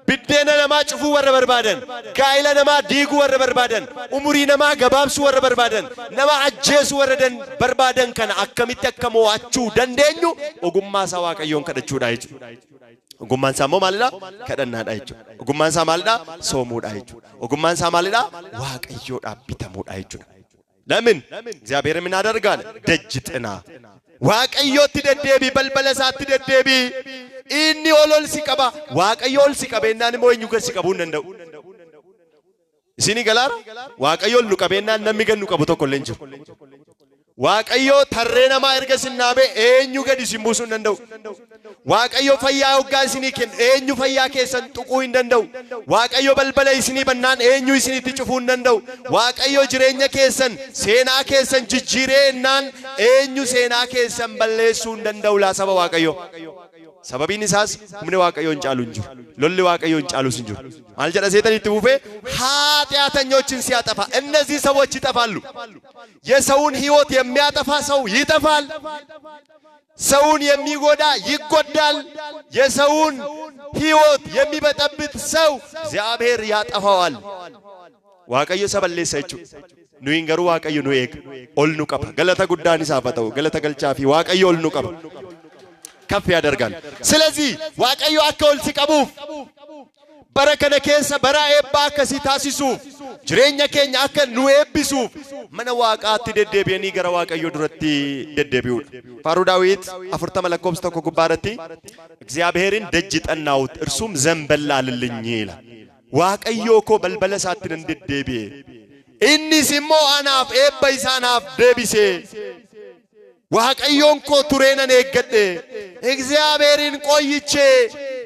ቢደነ ነማ ጭፉ ወረ በርባደን ጋይለ ነማ ዲጉ ወረ በርባደን ኡሙሪ ነማ ገባብሱ ወረ በርባደን ነማ አጀሱ ወረደን በርባደን ከነ አከሚተከሞ አቹ ደንደኙ ኦጉማ ሳዋቀዮን ከደቹ ዳይቹ ኦጉማን ሳሞ ማለዳ ከደና ዳይቹ ኦጉማን ሳ ማለዳ ሶሙ ዳይቹ ኦጉማን ሳ ማለዳ ዋቀዮ ዳቢተሙ ዳይቹ ለምን እግዚአብሔር ምን ያደርጋል? ደጅ ጥና ዋቀዮት ደደቢ በልበለሳት ደደቢ ኢኒ ኦሎል ሲቀባ ዋቀዮል ሲቀበናን ሞኙ ገ ሲቀቡን እንደው ሲኒ ገላር ዋቀዮል ሉቀበና እንደሚገኑ ቀቡቶ ኮለንጅ ዋቀዮ ተሬነማ እርገስናበ ኤኙ ገዲ ሲምቡሱ እንደው ዋቀዮ ፈያ ወጋሲኒ ከን ኤኙ ፈያ ከሰን ጥቁ እንደው ዋቀዮ በልበለ ሲኒ በናን ኤኙ ሲኒ ትጭፉ እንደው ዋቀዮ ጅሬኛ ከሰን ሴና ከሰን ጅጅሬ እናን ኤኙ ሴና ከሰን በለሱ እንደው ላሰበ ዋቀዮ ሰበቢን ኢሳስ ምን ዋቀዮን ጫሉ እንጂ ሎሊ ዋቀዮን ጫሉ እንጂ አልጀራ ሰይጣን ይትቡፈ ኃጢአተኞችን ሲያጠፋ እነዚህ ሰዎች ይጠፋሉ። የሰውን ህይወት የሚያጠፋ ሰው ይጠፋል። ሰውን የሚጎዳ ይጎዳል። የሰውን ህይወት የሚበጠብጥ ሰው እግዚአብሔር ያጠፋዋል። ዋቀዮ ሰበለሰቹ ኑይንገሩ ዋቀዮ ኑኤክ ኦልኑ ቀባ ገለተ ጉዳን ይሳፈተው ገለተ ገልቻፊ ዋቀዮ ኦልኑ ቀባ ከፍ ያደርጋል። ስለዚህ ዋቀዮ አከውል ሲቀቡፍ በረከነ ከሰ በራኤባ ከሲታሲሱ ጅሬኛ ከኛ አከ ኑኤቢሱፍ መነ ዋቃት ደደቤኒ ገረ ዋቀዮ ዱረቲ ደደቢው ፋሩ ዳዊት አፍርተ መለኮብስ ተኮ ጉባረቲ እግዚአብሔርን ደጅ ጠናውት እርሱም ዘንበላልልኝ ይላል። ዋቀዮ ኮ በልበለሳትን እንደደቤ ኢኒ ሲሞ አናፍ ኤባይሳናፍ ደቢሴ ዋቀዮን ኮ ቱሬነን እገደ እግዚአብሔርን ቆይቼ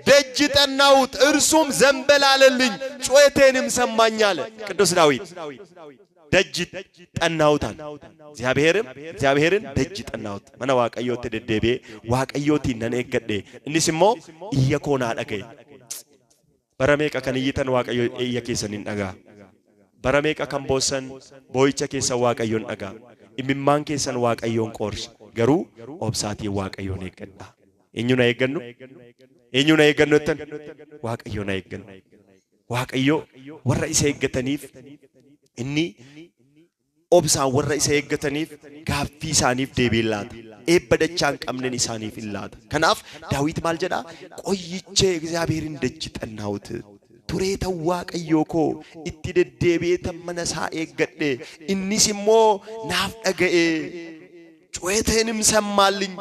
ደጅ ጠናውት እርሱም ዘንበላለልኝ ጩኸቴንም ሰማኛለ። ቅዱስ ዳዊት ደጅ ጠናውታል። እግዚአብሔርን ደጅ ጠናውት መነ ዋቀዮት ደደቤ ዋቀዮት ነን እገደ እንስሞ እየኮና ዳገይ በረሜቀ ከንይተን ዋቀዮ እየኬሰን እንደጋ በረሜቀ ከምቦሰን ቦይቸ ኬሰ ዋቀዮን ዳጋ imimmaan keessan waaqayyoon qoorsa garuu obsaatii waaqayyoon eeggadha. Eenyuun eeggannu? Eenyuun eeggannottan? Waaqayyoon eeggannu. Waaqayyo warra isa eeggataniif inni obsaan warra isa eeggataniif gaaffii isaaniif deebii laata. Eebba dachaan qabnen isaaniif illaata. Kanaaf Daawit maal jedha? Qoyyichee እግዚአብሔርን ደጅ ጠናሁት ቱሬተ waaqayyo koo itti deddeebi'ee mana isaa eeggadhe innis immoo naaf dhaga'e ጩኸቴንም ሰማልኝ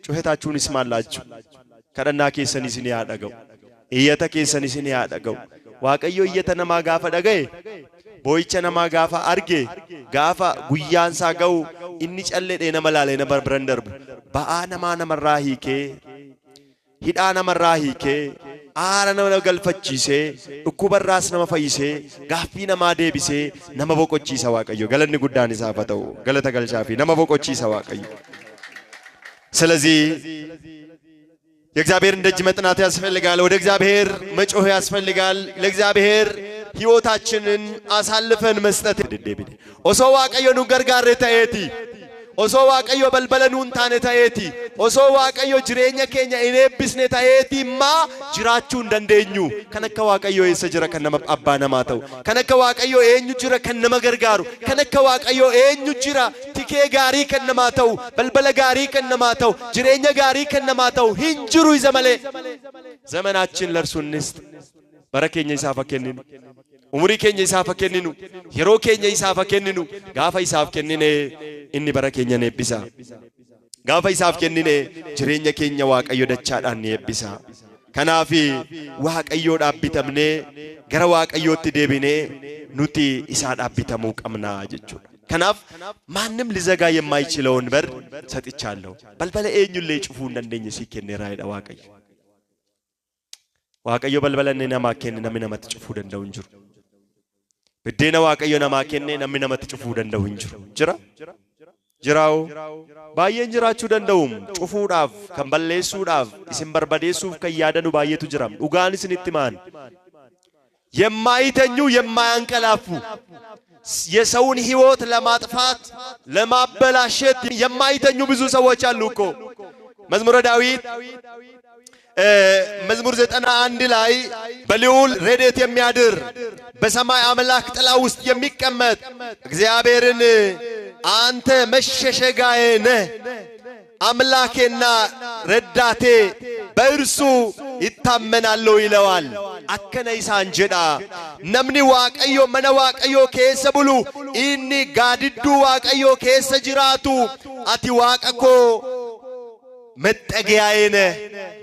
ጩኸታችሁን ይስማላችሁ kadhannaa keessanis ni haa dhaga'u iyyata keessanis ni haa dhaga'u waaqayyo iyyata namaa gaafa dhaga'e boo'icha namaa gaafa arge gaafa guyyaan isaa ga'u inni calledhee nama laalee nama biran darbu ba'aa namarraa hiikee hidhaa namarraa hiikee aara nama galfachiisee dhukkubarraas nama fayyisee gaaffii namaa deebisee nama boqochiisa waaqayyo galanni guddaan isaaf haa ta'u galata galchaa fi nama boqochiisa waaqayyo. ስለዚህ የእግዚአብሔርን ደጅ መጥናት ያስፈልጋል። ወደ እግዚአብሔር መጮህ ያስፈልጋል። ለእግዚአብሔር ሕይወታችንን አሳልፈን መስጠት ደደብደ ኦሶ waaqayዮ ኑ ገርጋሬ ታየቲ ኦሶ waaqayዮ በልበለኑን ታነ ታየቲ ኦሶ waaqayዮ ጅሬኛ ኬኛ ኢኔብስኔ ታየቲማ ጅራቹ እንደንደኙ ከነከ waaqayዮ የሰጀረ ከነመ አባ ነማተው ከነከ waaqayዮ ኤኙ ጅራ ከነመ ገርጋሩ ከነከ waaqayዮ ኤኙ ጅራ ቲኬ ጋሪ ከነማተው በልበለ ጋሪ ከነማተው ጅሬኛ ጋሪ ከነማተው ሂንጅሩ ይዘመለ ዘመናችን ለርሱ እንስጥ በረከኛ ይሳፋ ከነኑ umuri keenya isaaf kenninu yeroo keenya isaaf kenninu gaafa isaaf kennine inni bara keenya ne eebbisa gaafa isaaf kennine jireenya keenya waaqayyo dachaadhaan ne eebbisa kanaaf waaqayyo dhaabbitamne gara waaqayyootti deebine nuti isaa dhaabbitamuu qabna jechuudha kanaaf ማንም ሊዘጋ የማይችለውን በር ሰጥቻለሁ በልበለ eenyulle ጩፉ እንደነኝ ሲከነራ ይዳ waaqayyo balbalane nama kenne namni namatti cufuu danda'u hin jiru Biddeena waaqayyo namaa kenne namni namatti cufuu danda'u hin jiru. Jiraawo baay'een jiraachuu danda'um cufuudhaaf kan balleessuudhaaf isin barbadeessuuf kan yaadanu baay'eetu jira. Dhugaan isinitti maan የማይተኙ የማያንቀላፉ የሰውን ህይወት ለማጥፋት ለማበላሸት የማይተኙ ብዙ ሰዎች አሉ እኮ መዝሙረ ዳዊት መዝሙር 91 ላይ በልዑል ረድኤት የሚያድር በሰማይ አምላክ ጥላ ውስጥ የሚቀመጥ እግዚአብሔርን አንተ መሸሸጋዬ ነህ አምላኬና ረዳቴ በእርሱ ይታመናለሁ ይለዋል አከነ ኢሳን ጀዳ ነምኒ ዋቀዮ መነ ዋቀዮ ከሰ ብሉ ኢኒ ጋድዱ ዋቀዮ ከሰ ጅራቱ አቲ ዋቀኮ መጠጊያዬ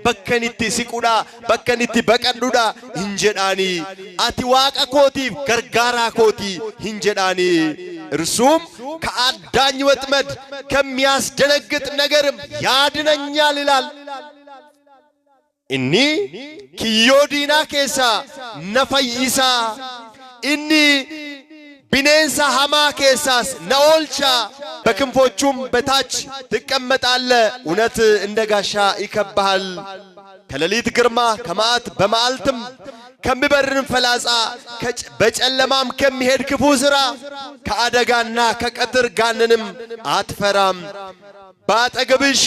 በከኒቲ ሲቁዳ በከኒቲ በቀዱዳ እንጀዳኒ አቲ ዋቀኮቲፍ ገርጋራ ኮቲ እንጀዳኒ እርሱም ከአዳኝ ወጥመድ ከሚያስደነግጥ ነገርም ያድነኛል ይላል ኢኒ ኪዮዲና ኬሳ ነፈይሳ ኢኒ ቢኔንሳ ሃማ ኬሳስ ነኦልቻ በክንፎቹም በታች ትቀመጣለ እውነት እንደጋሻ ይከባሃል ከሌሊት ግርማ ከማዓት በመዓልትም ከሚበርም ፈላጻ በጨለማም ከሚሄድ ክፉ ስራ ከአደጋና ከቀትር ጋንንም አትፈራም ባጠገብሽ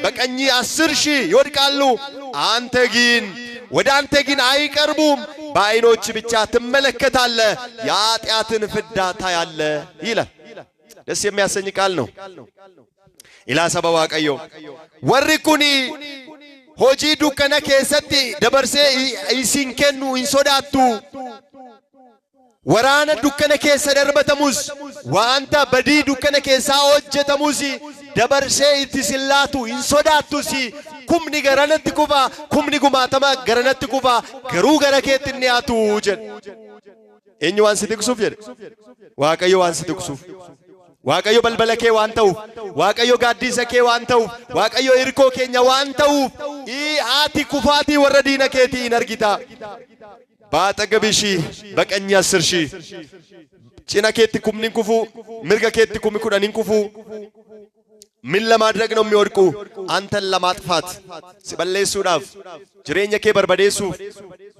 በቀኝ 10 ሺህ ይወድቃሉ አንተ ግን ወደ አንተ ግን አይቀርቡም በአይኖች ብቻ ትመለከታለ ያጢያትን ፍዳ ታያለ ይላል ደስ የሚያሰኝ ቃል ነው ኢላ ሰበ ዋቀዮ ወሪኩኒ ሆጂ ዱከነ ከሰቲ ደበርሴ ኢሲንከኑ ኢንሶዳቱ ወራነ ዱከነ ከሰ ደርበተሙስ ዋንታ በዲ ዱከነ ከሳ ሆጀተሙሲ ደበርሴ ኢትስላቱ ኢንሶዳቱሲ ኩምኒ ገረነት ኩባ ኩምኒ ጉማተማ ገረነት ኩባ ገሩ ገረከትኒያቱ ጀን እኛ ዋንስ ትክሱፍ ጀን ዋቀዮ ዋንስ ትክሱፍ ዋቀዮ በልበለከ ዋንተው ዋቀዮ ጋዲሰከ ዋንተው ዋቀዮ ኢርኮ ኬኛ ዋንተው ኢ አቲ ኩፋቲ ወረዲነከቲ ኢነርጊታ ባጠገብሺ በቀኝ 10 ሺህ ጭነከቲ ኩምኒን ኩፉ ምርገከቲ ኩሚ ኩዳኒን ኩፉ ምን ለማድረግ ነው የሚወድቁ አንተን ለማጥፋት ሲበለሱዳፍ ጅሬኛከ በርበዴሱ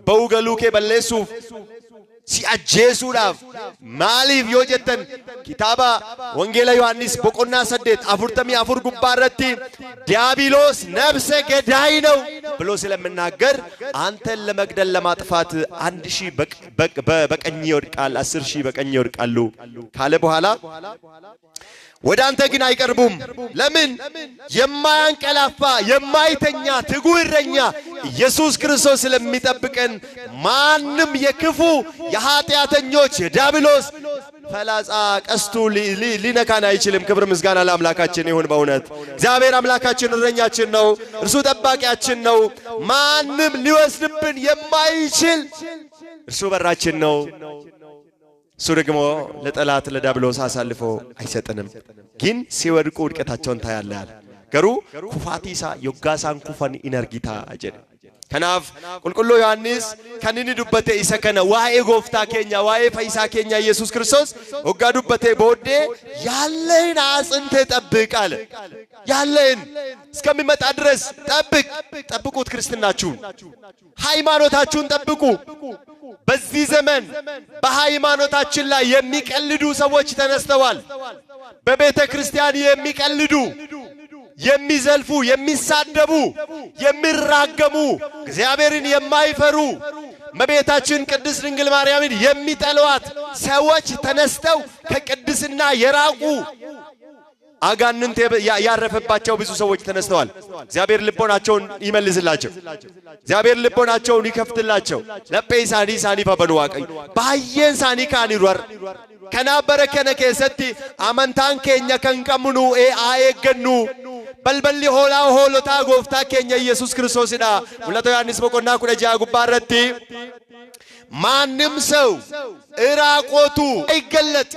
በውገሉከ በለሱ si ajjeesuudhaaf maaliif yoo jettan kitaaba wangeela Yohaannis boqonnaa 8:44 gubbaa irratti ዲያብሎስ ነፍሰ ገዳይ ነው ብሎ ስለምናገር አንተን ለመግደል ለማጥፋት 1000 በቀኝ ይወድቃል 10000 በቀኝ ይወድቃሉ ካለ በኋላ ወደ አንተ ግን አይቀርቡም ለምን የማያንቀላፋ የማይተኛ ትጉህ እረኛ ኢየሱስ ክርስቶስ ስለሚጠብቀን ማንም የክፉ የኃጢአተኞች የዲያብሎስ ፈላጻ ቀስቱ ሊነካን አይችልም ክብር ምስጋና ለአምላካችን ይሁን በእውነት እግዚአብሔር አምላካችን እረኛችን ነው እርሱ ጠባቂያችን ነው ማንም ሊወስድብን የማይችል እርሱ በራችን ነው እሱ ደግሞ ለጠላት ለዲያብሎስ አሳልፎ አይሰጥንም ግን ሲወድቁ ውድቀታቸውን ታያለህ ገሩ ኩፋቲሳ ዮጋሳን ኩፋን ኢነርጊታ አጀደ ከናፍ ቁልቁሎ ዮሐንስ ከነኒ ዱበቴ ኢሰከነ ዋኤ ጎፍታ ኬኛ ዋኤ ፈይሳ ኬኛ ኢየሱስ ክርስቶስ ወጋ ዱበቴ ቦዴ ያለህን አጽንተ ጠብቅ አለ ያለህን እስከሚመጣ ድረስ ጠብቁት ክርስትናችሁን ሃይማኖታችሁን ጠብቁ በዚህ ዘመን በሃይማኖታችን ላይ የሚቀልዱ ሰዎች ተነስተዋል በቤተ ክርስቲያን የሚቀልዱ የሚዘልፉ የሚሳደቡ የሚራገሙ እግዚአብሔርን የማይፈሩ መቤታችን ቅድስት ድንግል ማርያምን የሚጠሏት ሰዎች ተነስተው ከቅድስና የራቁ አጋንንት ያረፈባቸው ብዙ ሰዎች ተነስተዋል እግዚአብሔር ልቦናቸውን ይመልስላቸው እግዚአብሔር ልቦናቸውን ይከፍትላቸው ለጴሳኒ ሳኒ ፈበኑዋቀይ ባየን ሳኒ ካኒሯር ከናበረከነ ከሰቲ አመንታን ከኛ ከንቀምኑ አየገኑ በልበሊ ሆላ ሆሎታ ጎፍታ ከኛ ኢየሱስ ክርስቶስዳ ሁለቱ ዮሐንስ በቆና ኩደጃ ጉባረቲ ማንም ሰው እራቆቱ አይገለጥ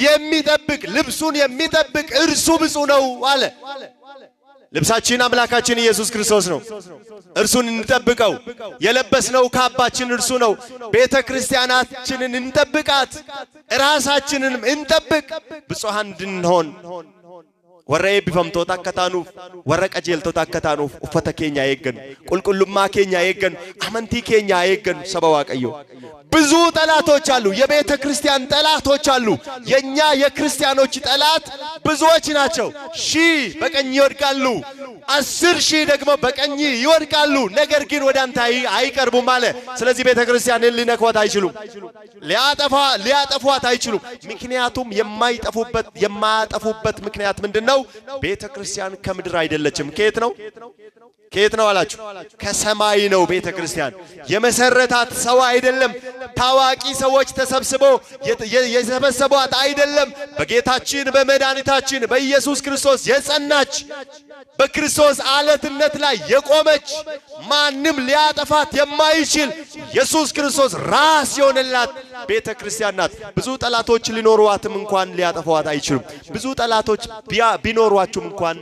የሚጠብቅ ልብሱን የሚጠብቅ እርሱ ብፁዕ ነው አለ ልብሳችን አምላካችን ኢየሱስ ክርስቶስ ነው እርሱን እንጠብቀው የለበስነው ካባችን እርሱ ነው ቤተ ክርስቲያናችንን እንጠብቃት ራሳችንንም እንጠብቅ ብፁዓን እንድንሆን ወረኤ ቢፈምቶታ ከተኑፍ ወረቀ ጀልቶታ ከተኑፍ ኡፈተ ኬኛ የገን ቁልቁልማ ኬኛ የገን አመንቲ ኬኛ የገን ሰበዋቀዮ ብዙ ጠላቶች አሉ የቤተ ክርስቲያን ጠላቶች አሉ የኛ የክርስቲያኖች ጠላት ብዙዎች ናቸው ሺህ በቀኝ ይወድቃሉ 10,000 ደግሞ በቀኝ ይወድቃሉ ነገር ግን ወደ አንተ አይቀርቡም ማለት ስለዚህ ቤተ ክርስቲያንን ሊነኳት አይችሉም ሊያጠፏት አይችሉም ምክንያቱም የማያጠፉበት ምክንያት ምንድነው ቤተ ክርስቲያን ከምድር አይደለችም ከየት ነው አላችሁ ከሰማይ ነው ቤተ ክርስቲያን የመሰረታት ሰው አይደለም ታዋቂ ሰዎች ተሰብስበው የሰበሰቧት አይደለም በጌታችን በመድኃኒታችን በኢየሱስ ክርስቶስ የጸናች በክርስቶስ አለትነት ላይ የቆመች ማንም ሊያጠፋት የማይችል ኢየሱስ ክርስቶስ ራስ የሆነላት ቤተ ክርስቲያን ናት ብዙ ጠላቶች ሊኖሩዋትም እንኳን ሊያጠፋዋት አይችሉም ብዙ ጠላቶች ቢኖሩዋችሁም እንኳን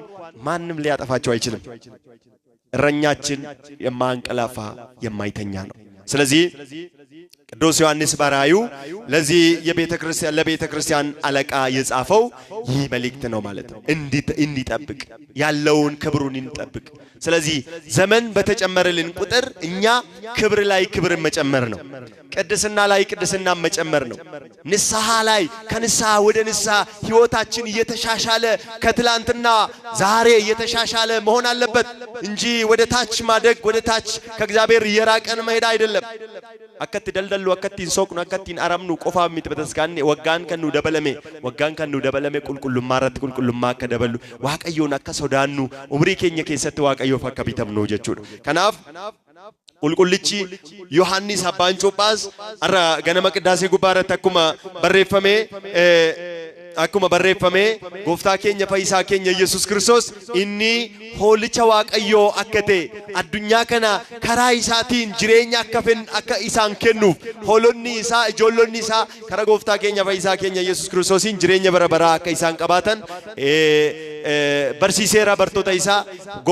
ማንም ሊያጠፋቸው አይችልም እረኛችን የማንቀላፋ የማይተኛ ነው ስለዚህ ቅዱስ ዮሐንስ በራዩ ለዚህ ለቤተ ክርስቲያን አለቃ የጻፈው ይህ መልእክት ነው ማለት ነው እንዲጠብቅ ያለውን ክብሩን እንጠብቅ ስለዚህ ዘመን በተጨመረልን ቁጥር እኛ ክብር ላይ ክብር መጨመር ነው ቅድስና ላይ ቅድስና መጨመር ነው ንስሐ ላይ ከንስሐ ወደ ንስሐ ህይወታችን እየተሻሻለ ከትላንትና ዛሬ እየተሻሻለ መሆን አለበት እንጂ ወደ ታች ማደግ ወደ ታች ከእግዚአብሔር እየራቀን መሄድ አይደለም አከት ደልደሉ አከቲን ሶቅኑ አከቲን አረምኑ ቆፋም ይተበተስካን ወጋን ከኑ ደበለሜ ቁልቁልማ ረት ቁልቁልማ ከደበሉ ዋቀዮን አከሶዳኑ ኡምሪ ኬኛ ከሰተ ዋቀዮ ፈከቢተም ነው ጀቹ ከናፍ ቁልቁልቺ ዮሐንስ አባንጮጳስ አራ ገነመ ቅዳሴ ጉባረት akkuma barreeffame gooftaa keenya fayyisaa keenya Yesuus Kiristoos inni hoolicha waaqayyoo akka ta'e addunyaa kana karaa isaatiin jireenya akka isaan kennuuf hoolonni isaa ijoollonni isaa karaa gooftaa keenya fayyisaa keenya Yesuus Kiristoosiin jireenya bara baraa akka isaan qabaatan barsiiseera bartoota isaa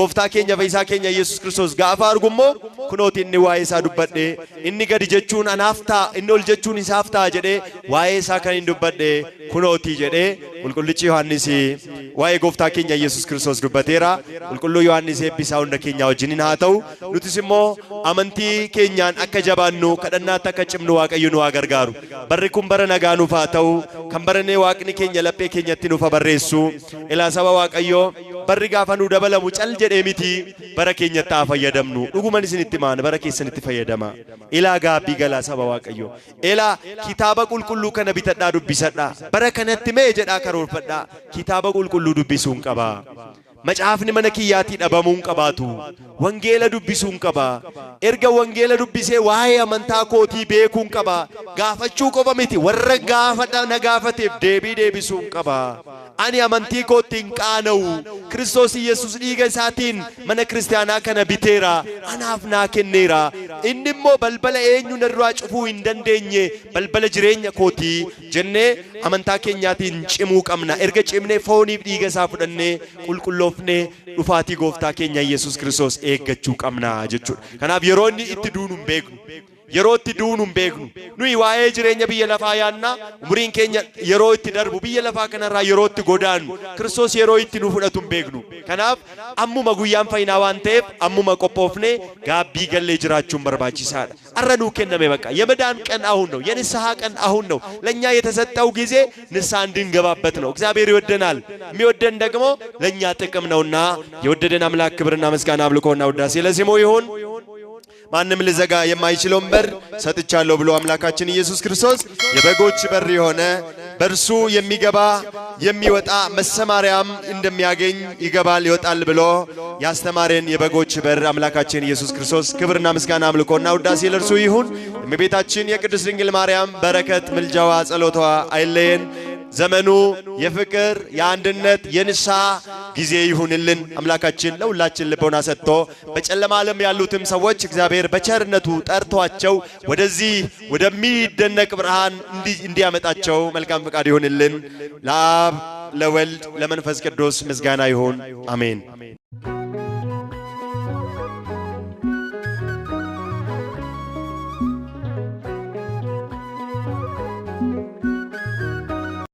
gooftaa keenya fayyisaa keenya Yesuus Kiristoos gaafa argummoo kunooti inni waa'ee isaa dubbadhe inni gadi jechuun anaaf ta'a inni ol jechuun isaaf ta'a jedhee waa'ee isaa kan hin dubbadhe kunooti jedhe qulqullichi Yohaannis ዋይ ጎፍታ ኬኛ ኢየሱስ ክርስቶስ ዱበቴራ ቁልቁሉ ዮሐንስ ኤቢሳው እንደ ኬኛ ወጅኒን ሃተው ኑትስሞ አመንቲ ኬኛን አከጀባኑ ከደና ተከጭምኑ ዋቀዩኑ አገርጋሩ በሪኩም በረነጋኑ ፋተው ከምበረኔ ዋቅኒ ኬኛ ለጴ ኬኛቲ ኑፈ በሬሱ ኢላ ሰባ ዋቀዮ በሪጋፈኑ ደበለሙ ጨል ጀዴሚቲ በረኬኛታ ፈየደምኑ ዱጉመን ስንትማን በረኬሰንቲ ፈየደማ ኢላ ጋቢ ገላ ሰባ ዋቀዮ ኢላ ኪታበ ቁልቁሉ ከነቢተዳ ዱቢሰዳ በረከነቲ ሜ ጀዳ ከሮርፈዳ ኪታበ ቁልቁሉ ዱቢሱን ቀባ መጽሐፍኒ መነኪያቲ ደበሙን ቀባቱ ወንጌለ ዱቢሱን ቀባ ኤርገ ወንጌለ ዱቢሴ ዋይ አመንታ ኮቲ ቤኩን ቀባ ጋፈቹ ቆበሚቲ ወረ ጋፈዳ ነጋፈቴ ዴቢሱን ቀባ አኒ አመንቲ ኮቲን ቃነው ክርስቶስ ኢየሱስ ዲገሳቲን መነ ክርስቲያና ከነ ቢቴራ አናፍና ከኔራ እንሞ በልበለ ኤኙ ነሯ ጭፉ እንደንደኘ በልበለ ጅሬኛ ኮቲ ጀኔ አመንታ ኬኛቲን ጭሙ ቀምና ኤርገ ጭምኔ ፎኒ ዲገሳ ፍደኔ ቁልቁሎፍኔ ዱፋቲ ጎፍታ ኬኛ ኢየሱስ ክርስቶስ ኤገቹ ቀምና ጀቹ ከናብ የሮኒ ኢትዱኑም ቤግኑ የሮቲ ዱኑም ቤግኑ ኑይ ዋኤ ጅሬኛ ብየ ለፋያና ሙሪን ኬኛ የሮቲ ደርቡ ብየ ለፋ ከነራ የሮቲ ጎዳኑ ክርስቶስ የሮቲ ኑ ፍደቱም ቤግኑ ከናብ አሙ መጉያም ፈይና ዋንቴፍ አሙ መቆጶፍኔ ጋቢ ገለ ጅራቹም በርባቺሳዳ አረኑ ከነመ በቃ የመዳን ቀን አሁን ነው የንስሐ ቀን አሁን ነው ለኛ የተሰጠው ጊዜ ንስሐ እንድንገባበት ነው እግዚአብሔር ይወደናል የሚወደን ደግሞ ለኛ ጥቅም ነውና የወደደን አምላክ ክብርና ምስጋና አምልኮና ውዳሴ ለስሙ ይሁን ማንም ልዘጋ የማይችለው በር ሰጥቻለሁ ብሎ አምላካችን ኢየሱስ ክርስቶስ የበጎች በር የሆነ በርሱ የሚገባ የሚወጣ መሰማሪያም እንደሚያገኝ ይገባል ይወጣል ብሎ ያስተማረን የበጎች በር አምላካችን ኢየሱስ ክርስቶስ ክብርና ምስጋና አምልኮና ውዳሴ ለእርሱ ይሁን። እመቤታችን የቅድስት ድንግል ማርያም በረከት ምልጃዋ ጸሎቷ አይለየን። ዘመኑ የፍቅር የአንድነት የንስሐ ጊዜ ይሁንልን። አምላካችን ለሁላችን ልቦና ሰጥቶ በጨለማ ዓለም ያሉትም ሰዎች እግዚአብሔር በቸርነቱ ጠርቷቸው ወደዚህ ወደሚደነቅ ብርሃን እንዲያመጣቸው መልካም ፈቃድ ይሁንልን። ለአብ ለወልድ ለመንፈስ ቅዱስ ምስጋና ይሁን። አሜን።